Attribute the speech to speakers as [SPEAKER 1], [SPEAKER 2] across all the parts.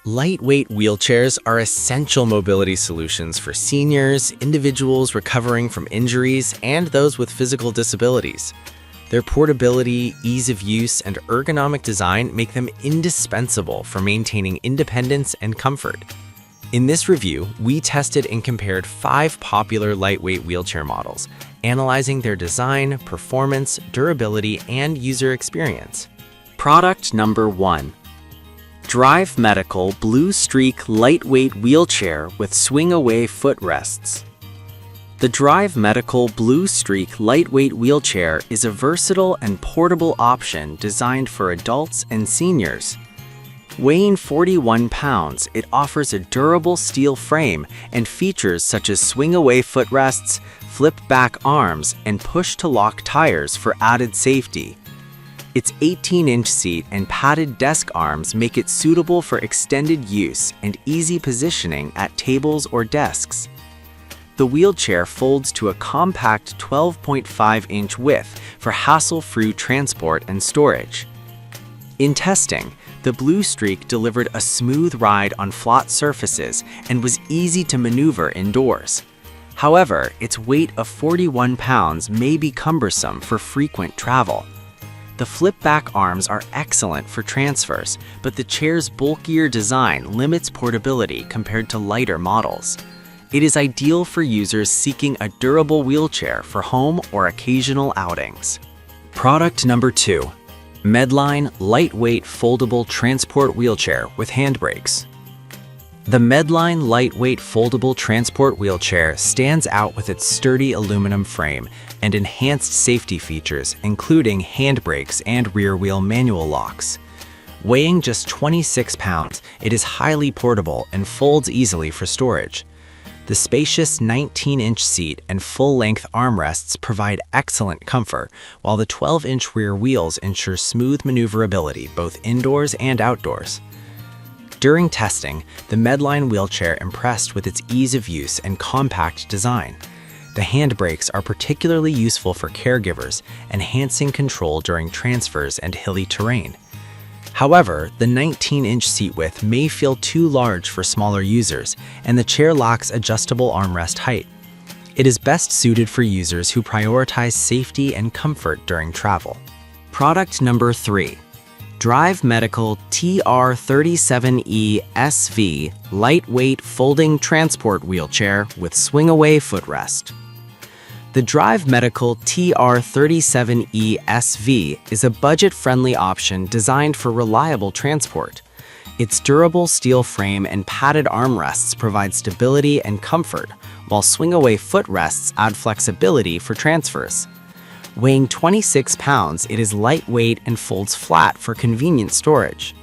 [SPEAKER 1] Lightweight wheelchairs are essential mobility solutions for seniors, individuals recovering from injuries, and those with physical disabilities. Their portability, ease of use, and ergonomic design make them indispensable for maintaining independence and comfort. In this review, we tested and compared 5 popular lightweight wheelchair models, analyzing their design, performance, durability, and user experience.
[SPEAKER 2] Product number 1. Drive Medical Blue Streak Lightweight Wheelchair with Swing-Away Footrests. The Drive Medical Blue Streak Lightweight Wheelchair is a versatile and portable option designed for adults and seniors. Weighing 41 pounds, it offers a durable steel frame and features such as swing-away footrests, flip-back arms, and push-to-lock tires for added safety. Its 18-inch seat and padded desk arms make it suitable for extended use and easy positioning at tables or desks. The wheelchair folds to a compact 12.5-inch width for hassle-free transport and storage. In testing, the Blue Streak delivered a smooth ride on flat surfaces and was easy to maneuver indoors. However, its weight of 41 pounds may be cumbersome for frequent travel. The flip-back arms are excellent for transfers, but the chair's bulkier design limits portability compared to lighter models. It is ideal for users seeking a durable wheelchair for home or occasional outings. Product number 2. Medline Lightweight Foldable Transport Wheelchair with Handbrakes. The Medline Lightweight Foldable Transport Wheelchair stands out with its sturdy aluminum frame and enhanced safety features, including handbrakes and rear-wheel manual locks. Weighing just 26 pounds, it is highly portable and folds easily for storage. The spacious 19-inch seat and full-length armrests provide excellent comfort, while the 12-inch rear wheels ensure smooth maneuverability both indoors and outdoors. During testing, the Medline wheelchair impressed with its ease of use and compact design. The handbrakes are particularly useful for caregivers, enhancing control during transfers and hilly terrain. However, the 19-inch seat width may feel too large for smaller users, and the chair lacks adjustable armrest height. It is best suited for users who prioritize safety and comfort during travel. Product number 3. Drive Medical TR37E SV Lightweight Folding Transport Wheelchair with Swing-Away Footrest. The Drive Medical TR37E SV is a budget-friendly option designed for reliable transport. Its durable steel frame and padded armrests provide stability and comfort, while swing-away footrests add flexibility for transfers. Weighing 26 pounds, it is lightweight and folds flat for convenient storage.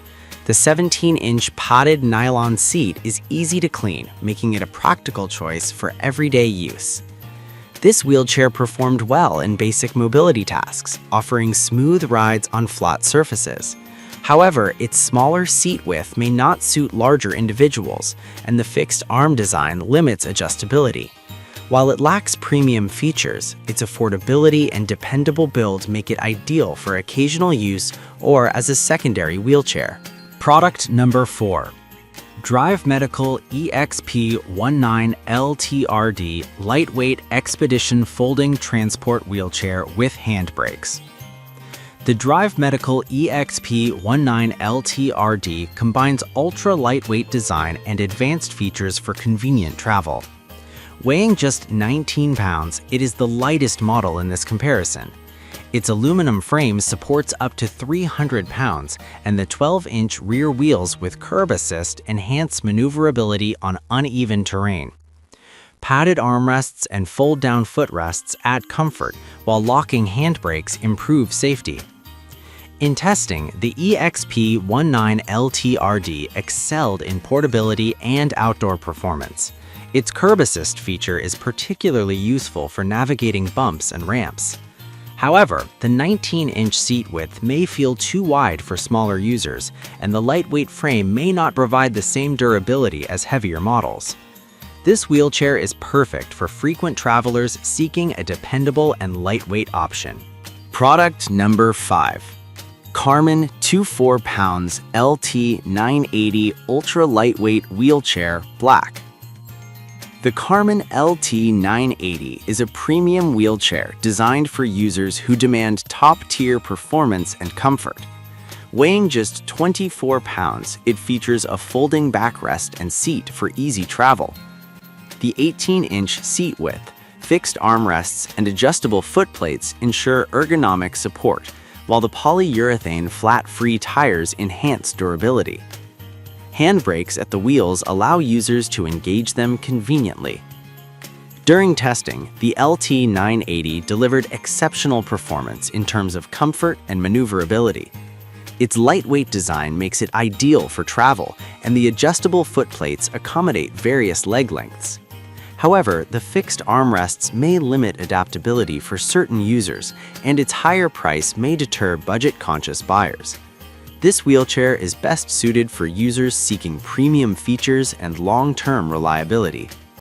[SPEAKER 2] The 17-inch padded nylon seat is easy to clean, making it a practical choice for everyday use. This wheelchair performed well in basic mobility tasks, offering smooth rides on flat surfaces. However, its smaller seat width may not suit larger individuals, and the fixed arm design limits adjustability. While it lacks premium features, its affordability and dependable build make it ideal for occasional use or as a secondary wheelchair. Product number 4. Drive Medical EXP19LTRD Lightweight Expedition Folding Transport Wheelchair with Handbrakes. The Drive Medical EXP19LTRD combines ultra-lightweight design and advanced features for convenient travel. Weighing just 19 pounds, it is the lightest model in this comparison. Its aluminum frame supports up to 300 pounds, and the 12-inch rear wheels with curb assist enhance maneuverability on uneven terrain. Padded armrests and fold-down footrests add comfort, while locking handbrakes improve safety. In testing, the EXP19LTRD excelled in portability and outdoor performance. Its curb assist feature is particularly useful for navigating bumps and ramps. However, the 19-inch seat width may feel too wide for smaller users, and the lightweight frame may not provide the same durability as heavier models. This wheelchair is perfect for frequent travelers seeking a dependable and lightweight option. Product number 5. Karman 24 pounds LT 980 Ultra Lightweight Wheelchair, Black. The Karman LT 980 is a premium wheelchair designed for users who demand top-tier performance and comfort. Weighing just 24 pounds, it features a folding backrest and seat for easy travel. The 18-inch seat width, fixed armrests, and adjustable footplates ensure ergonomic support, while the polyurethane flat-free tires enhance durability. Handbrakes at the wheels allow users to engage them conveniently. During testing, the LT 980 delivered exceptional performance in terms of comfort and maneuverability. Its lightweight design makes it ideal for travel, and the adjustable footplates accommodate various leg lengths. However, the fixed armrests may limit adaptability for certain users, and its higher price may deter budget-conscious buyers. This wheelchair is best suited for users seeking premium features and long-term reliability.